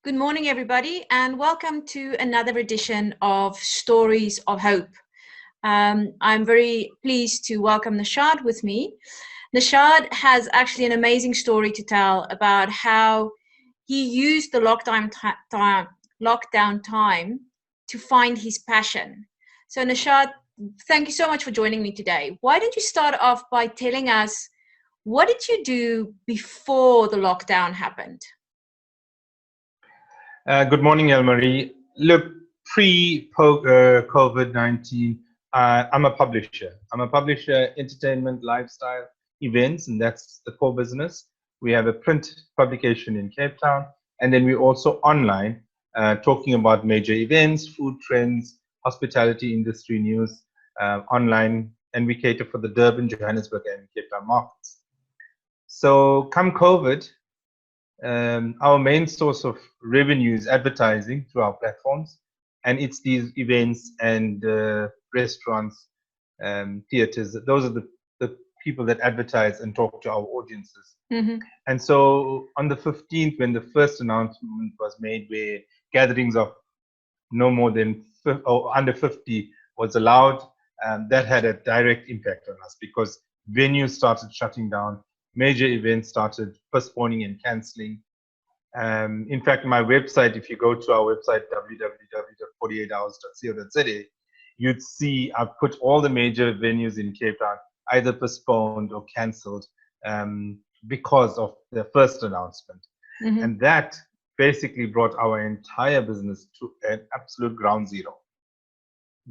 Good morning, everybody, and welcome to another edition of Stories of Hope. I'm very pleased to welcome Naushad with me. Naushad has actually an amazing story to tell about how he used the lockdown time to find his passion. So, Naushad, thank you so much for joining me today. Why don't you start off by telling us what did you do before the lockdown happened? Good morning, Elmarie. Look, pre-COVID-19, I'm a publisher. I'm a publisher, entertainment, lifestyle, events, and that's the core business. We have a print publication in Cape Town, and then we're also online, talking about major events, food trends, hospitality industry news, online, and we cater for the Durban, Johannesburg, and Cape Town markets. So come COVID, our main source of revenue is advertising through our platforms, and it's these events and restaurants, theaters. Those are the people that advertise and talk to our audiences. Mm-hmm. And so on the 15th, when the first announcement was made where gatherings of no more than under 50 was allowed, that had a direct impact on us because venues started shutting down, major events started postponing and canceling. In fact, my website, if you go to our website, www.48hours.co.za, you'd see I've put all the major venues in Cape Town either postponed or cancelled because of the first announcement. Mm-hmm. And that basically brought our entire business to an absolute ground zero.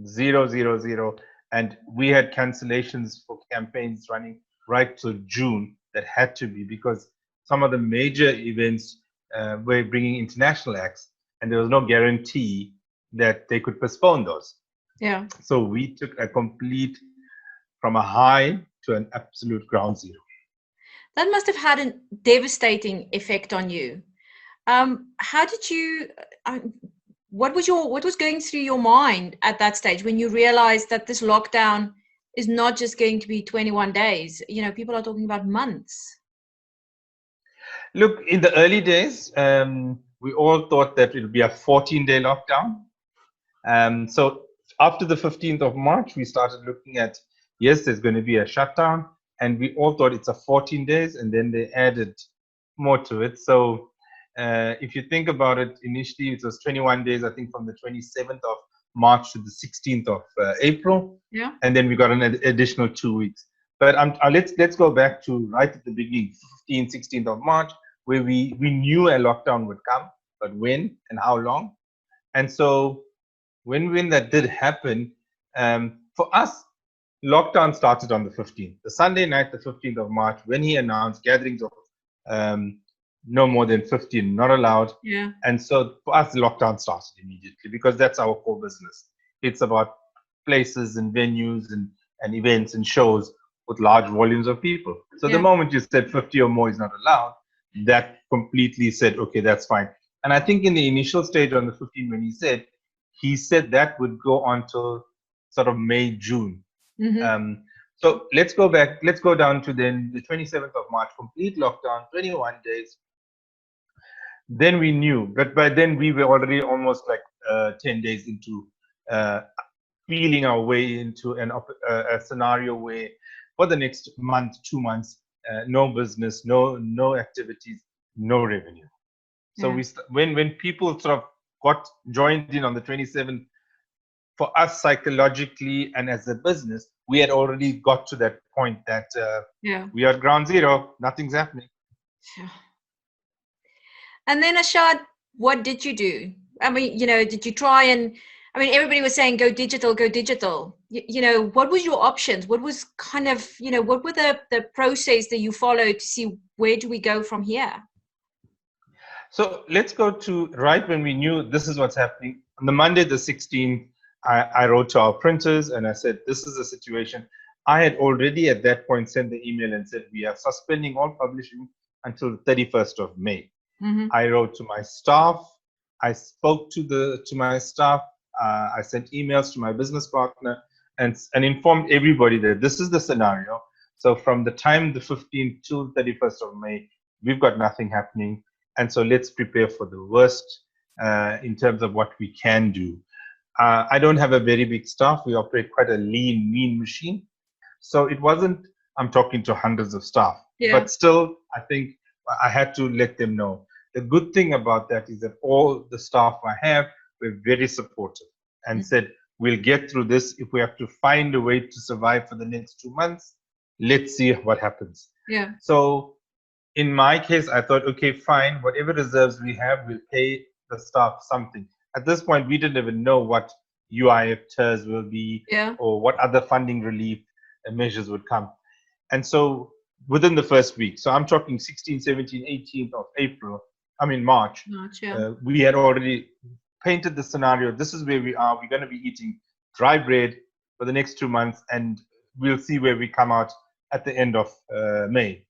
Zero, zero, zero. And we had cancellations for campaigns running right to June that had to be because some of the major events were bringing international acts and there was no guarantee that they could postpone those. Yeah. So we took a complete, from a high to an absolute ground zero. That must have had a devastating effect on you. How did you, what was going through your mind at that stage when you realized that this lockdown is not just going to be 21 days? You know, people are talking about months. Look, in the early days, we all thought that it would be a 14-day lockdown. So after the 15th of March, we started looking at, yes, there's going to be a shutdown, and we all thought it's a 14 days, and then they added more to it. So if you think about it, initially it was 21 days, I think from the 27th of March to the 16th of April. Yeah. And then we got an additional 2 weeks. But let's go back to right at the beginning, 15th, 16th of March, where we knew a lockdown would come, but when and how long. And so when that did happen, for us, lockdown started on the 15th. The Sunday night, the 15th of March, when he announced gatherings of no more than 15, not allowed. Yeah. And so for us, the lockdown started immediately because that's our core business. It's about places and venues and events and shows with large volumes of people. So the moment you said 50 or more is not allowed, that completely said, okay, that's fine. And I think in the initial stage on the 15th, when he said that would go on till sort of May, June. Mm-hmm. So let's go down to then the 27th of March, complete lockdown, 21 days. Then we knew, but by then we were already almost like 10 days into feeling our way into a scenario where for the next month, 2 months, no business, no activities, no revenue. So when people sort of joined in on the 27th, for us psychologically and as a business, we had already got to that point that we are at ground zero, nothing's happening. Yeah. And then Naushad, what did you do? I mean, did you try and, everybody was saying, go digital, go digital. What was your options? What was kind of, what were the process that you followed to see where do we go from here? So let's go to right when we knew this is what's happening. On the Monday, the 16th, I wrote to our printers and I said, this is the situation. I had already at that point sent the email and said, we are suspending all publishing until the 31st of May. Mm-hmm. I wrote to my staff. I spoke to my staff. I sent emails to my business partner and informed everybody that this is the scenario. So from the time the 15th to 31st of May, we've got nothing happening. And so let's prepare for the worst in terms of what we can do. I don't have a very big staff. We operate quite a lean, mean machine. So it wasn't, I'm talking to hundreds of staff, but still, I think I had to let them know. The good thing about that is that all the staff I have were very supportive and said, we'll get through this. If we have to find a way to survive for the next 2 months, let's see what happens. Yeah. So in my case, I thought, okay, fine, whatever reserves we have, we'll pay the staff something. At this point, we didn't even know what UIF TERS will be or what other funding relief measures would come. And so within the first week, so I'm talking 16th, 17th, 18th of April, March, we had already painted the scenario. This is where we are. We're going to be eating dry bread for the next 2 months, and we'll see where we come out at the end of May.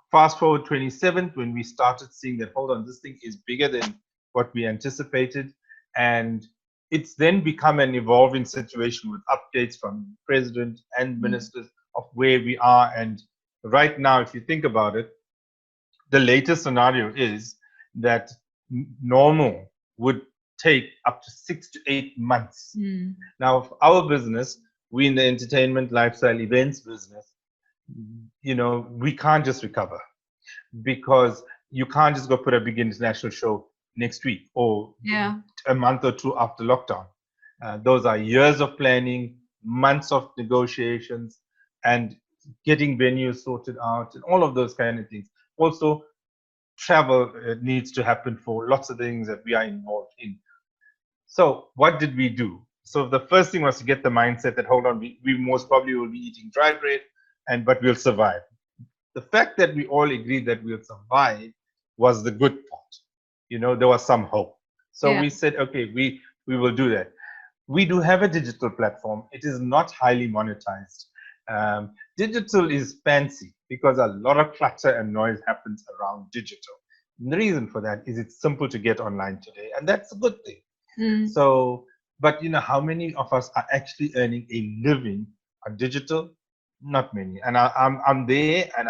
Fast forward 27th, when we started seeing that, hold on, this thing is bigger than what we anticipated. And it's then become an evolving situation with updates from president and ministers of where we are. And right now, if you think about it, the latest scenario is that normal would take up to 6 to 8 months. Now, for our business, we in the entertainment, lifestyle, events business, we can't just recover, because you can't just go put a big international show next week or a month or two after lockdown. Those are years of planning, months of negotiations, and getting venues sorted out, and all of those kind of things. Also, travel needs to happen for lots of things that we are involved in. So what did we do? So the first thing was to get the mindset that, hold on, we most probably will be eating dry bread, but we'll survive. The fact that we all agreed that we'll survive was the good part. There was some hope. So we said, okay, we will do that. We do have a digital platform. It is not highly monetized. Digital is fancy because a lot of clutter and noise happens around digital. And the reason for that is it's simple to get online today, and that's a good thing. So, but how many of us are actually earning a living on digital? Not many. And I'm there, and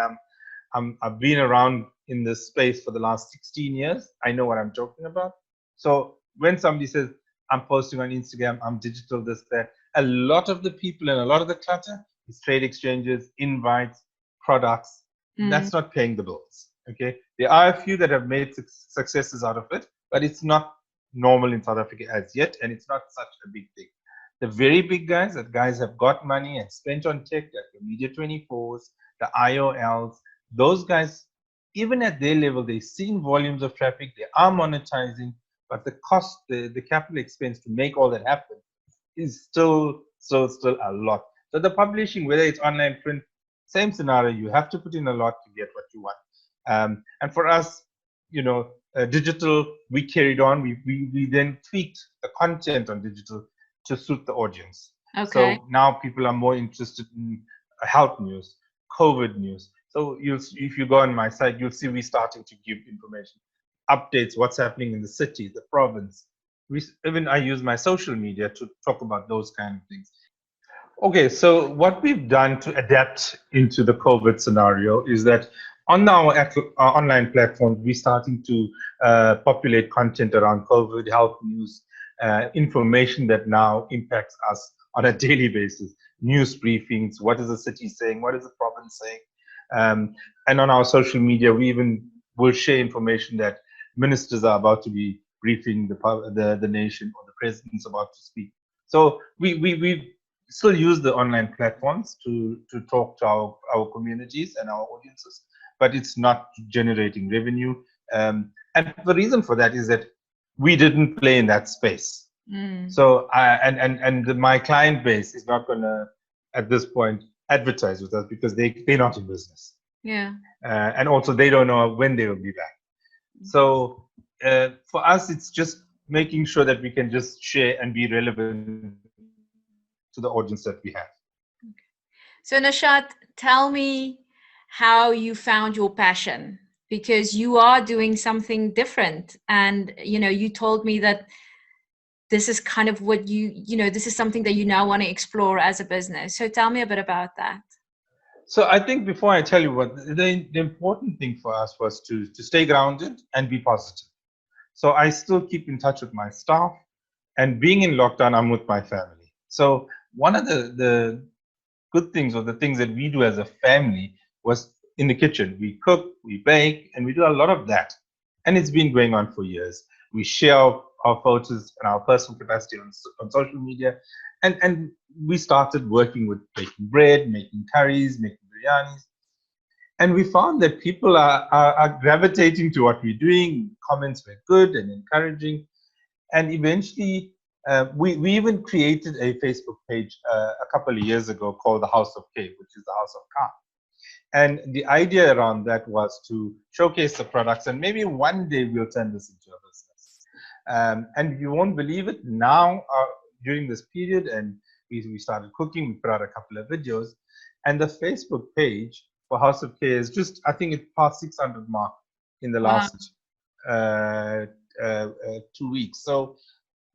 I've been around in this space for the last 16 years. I know what I'm talking about. So when somebody says, I'm posting on Instagram, I'm digital, this, that, a lot of the people and a lot of the clutter is trade exchanges, invites, products. That's not paying the bills. Okay. There are a few that have made successes out of it, but it's not normal in South Africa as yet, and it's not such a big thing. The very big guys, that guys have got money and spent on tech, like the Media 24s, the IOLs, those guys, even at their level, they're seeing volumes of traffic, they are monetizing, but the cost, the capital expense to make all that happen is still a lot. So the publishing, whether it's online, print, same scenario, you have to put in a lot to get what you want. And for us, digital, we carried on. We then tweaked the content on digital to suit the audience. Okay. So now people are more interested in health news, COVID news. So if you go on my site, you'll see we're starting to give information, updates, what's happening in the city, the province. I use my social media to talk about those kind of things. Okay, so what we've done to adapt into the COVID scenario is that on our online platform, we're starting to populate content around COVID, health news, information that now impacts us on a daily basis. News briefings, what is the city saying, what is the province saying? And on our social media, we even will share information that ministers are about to be briefing the nation, or the president's about to speak. So we still use the online platforms to talk to our communities and our audiences, but it's not generating revenue. And the reason for that is that we didn't play in that space. So my client base is not going to, at this point, advertise with us because they're not in business. And also they don't know when they will be back. So for us, it's just making sure that we can just share and be relevant to the audience that we have. So Naushad, tell me how you found your passion, because you are doing something different. And, you told me that this is kind of what this is something that you now want to explore as a business. So tell me a bit about that. So I think before I tell you what, the important thing for us was to stay grounded and be positive. So I still keep in touch with my staff, and being in lockdown, I'm with my family. So one of the good things, or the things that we do as a family, was in the kitchen. We cook, we bake, and we do a lot of that. And it's been going on for years. We share our photos and our personal capacity on social media. And we started working with baking bread, making curries, making biryanis. And we found that people are gravitating to what we're doing. Comments were good and encouraging. And eventually, we even created a Facebook page a couple of years ago called the House of K, which is the House of Khan. And the idea around that was to showcase the products, and maybe one day we'll turn this into a business. And you won't believe it, now during this period, and we started cooking, we put out a couple of videos, and the Facebook page for House of K is just, I think it passed 600 mark in the Wow. last 2 weeks. So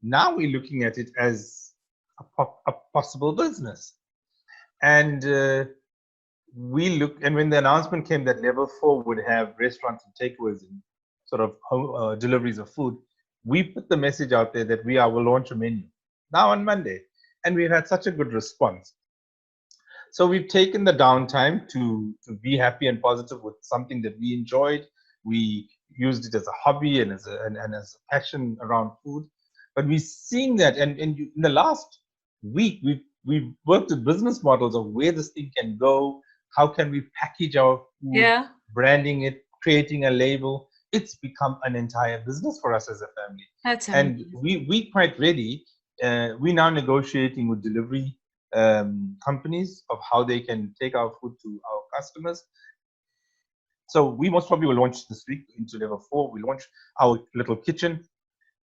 now we're looking at it as a possible business. And we look, and when the announcement came that level 4 would have restaurants and takeaways and sort of home, deliveries of food, we put the message out there that will launch a menu now on Monday. And we've had such a good response. So we've taken the downtime to be happy and positive with something that we enjoyed. We used it as a hobby and as a passion around food. But we're seeing that, and in the last week, we've worked with business models of where this thing can go. How can we package our food, Yeah. branding it, creating a label? It's become an entire business for us as a family. That's And amazing. we quite ready. We're now negotiating with delivery companies of how they can take our food to our customers. So we most probably will launch this week into level 4. We launch our little kitchen,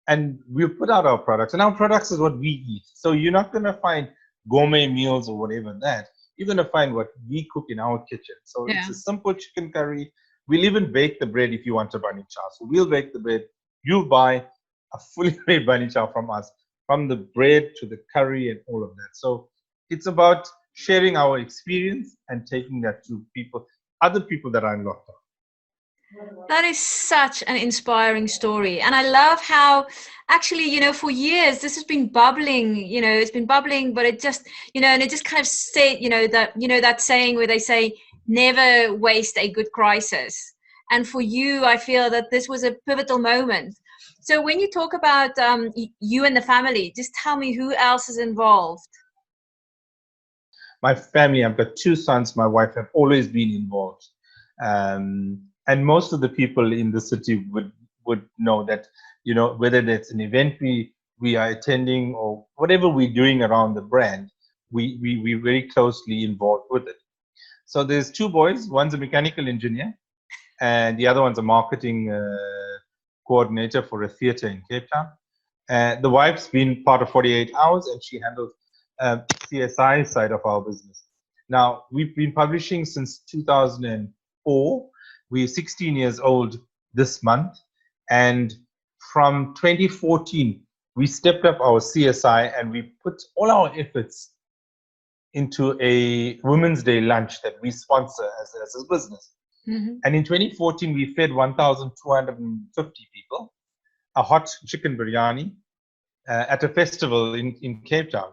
and we'll put out our products. And our products is what we eat. So you're not going to find gourmet meals or whatever that. You're going to find what we cook in our kitchen. So it's Yeah. a simple chicken curry. We'll even bake the bread if you want a bunny chow. So we'll bake the bread. You'll buy a fully made bunny chow from us, from the bread to the curry and all of that. So it's about sharing our experience and taking that to other people that are in lockdown. That is such an inspiring story. And I love how actually, for years this has been bubbling, it's been bubbling, but it just, and it just kind of said, that saying where they say, never waste a good crisis. And for you, I feel that this was a pivotal moment. So when you talk about you and the family, just tell me who else is involved. My family, I've got 2 sons, my wife, have always been involved. And most of the people in the city would know that, whether that's an event we are attending or whatever we're doing around the brand, we're very closely involved with it. So there's 2 boys, one's a mechanical engineer, and the other one's a marketing coordinator for a theater in Cape Town. The wife's been part of 48 Hours, and she handles CSI side of our business. Now, we've been publishing since 2004. We're 16 years old this month. And from 2014, we stepped up our CSI and we put all our efforts into a Women's Day lunch that we sponsor as a business. Mm-hmm. And in 2014, we fed 1,250 people a hot chicken biryani at a festival in Cape Town.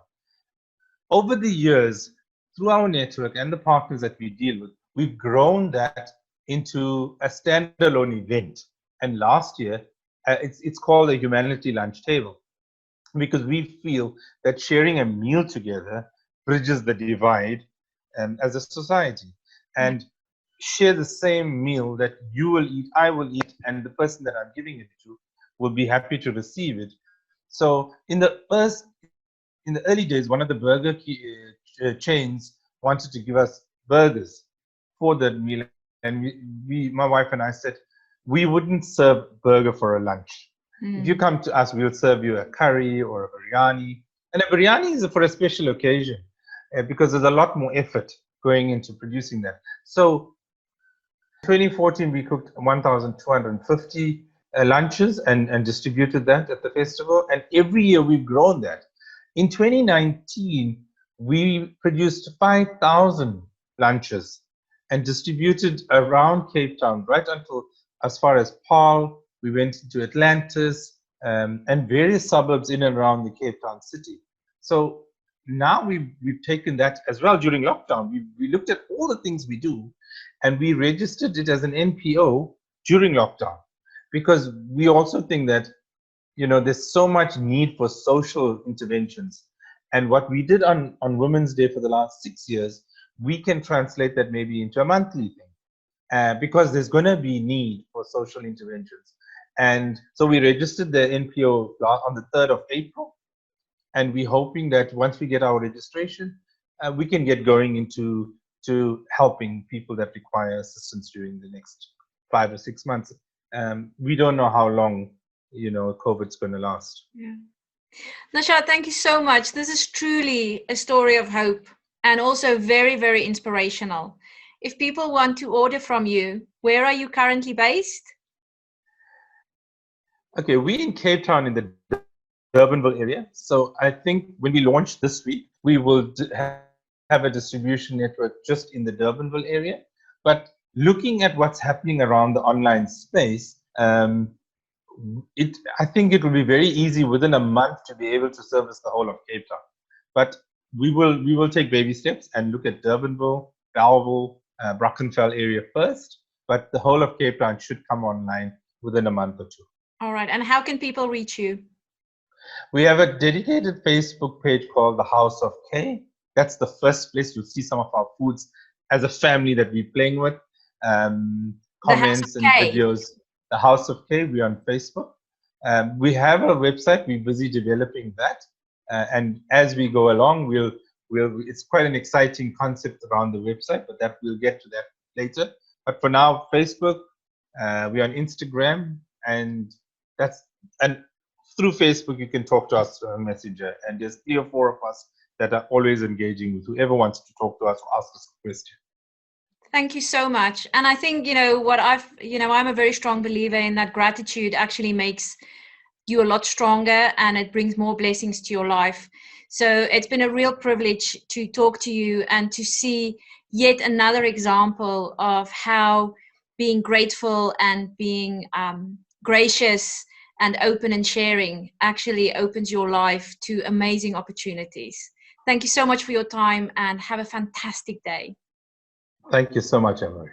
Over the years, through our network and the partners that we deal with, we've grown that into a standalone event. And last year, it's called a humanity lunch table, because we feel that sharing a meal together bridges the divide as a society. And share the same meal that you will eat, I will eat, and the person that I'm giving it to will be happy to receive it. So in the early days, one of the burger chains wanted to give us burgers for that meal, and my wife and I said, we wouldn't serve burger for a lunch. If you come to us, we'll serve you a curry or a biryani. And a biryani is for a special occasion because there's a lot more effort going into producing that. So 2014, we cooked 1,250 lunches and distributed that at the festival. And every year we've grown that. In 2019, we produced 5,000 lunches and distributed around Cape Town, right until as far as Paarl. We went into Atlantis and various suburbs in and around the Cape Town city. So now we've taken that as well during lockdown. We looked at all the things we do, and we registered it as an NPO during lockdown, because we also think that, you know, there's so much need for social interventions. And what we did on Women's Day for the last 6 years, we can translate that maybe into a monthly thing, because there's going to be need for social interventions. And so we registered the NPO on the 3rd of April, and we're hoping that once we get our registration, we can get going into helping people that require assistance during the next 5 or 6 months. We don't know how long, you know, COVID's going to last. Yeah. Naushad, thank you so much. This is truly a story of hope and also very, very inspirational. If people want to order from you, where are you currently based? Okay, we're in Cape Town in the Durbanville area. So I think when we launch this week, we will have a distribution network just in the Durbanville area. But looking at what's happening around the online space, I think it will be very easy within a month to be able to service the whole of Cape Town. But we will take baby steps and look at Durbanville, Bellville, Brackenfell area first. But the whole of Cape Town should come online within a month or two. All right. And how can people reach you? We have a dedicated Facebook page called The House of K. That's the first place you'll see some of our foods as a family that we're playing with. Comments and videos. The House of K, we're on Facebook. We have a website, we're busy developing that. And as we go along, it's quite an exciting concept around the website, but we'll get to that later. But for now, Facebook, we're on Instagram, and through Facebook, you can talk to us on Messenger, and there's 3 or 4 of us that are always engaging with whoever wants to talk to us or ask us a question. Thank you so much. And I think, I'm a very strong believer in that gratitude actually makes you a lot stronger, and it brings more blessings to your life. So it's been a real privilege to talk to you and to see yet another example of how being grateful and being gracious and open and sharing actually opens your life to amazing opportunities. Thank you so much for your time, and have a fantastic day. Thank you so much, Elmarie.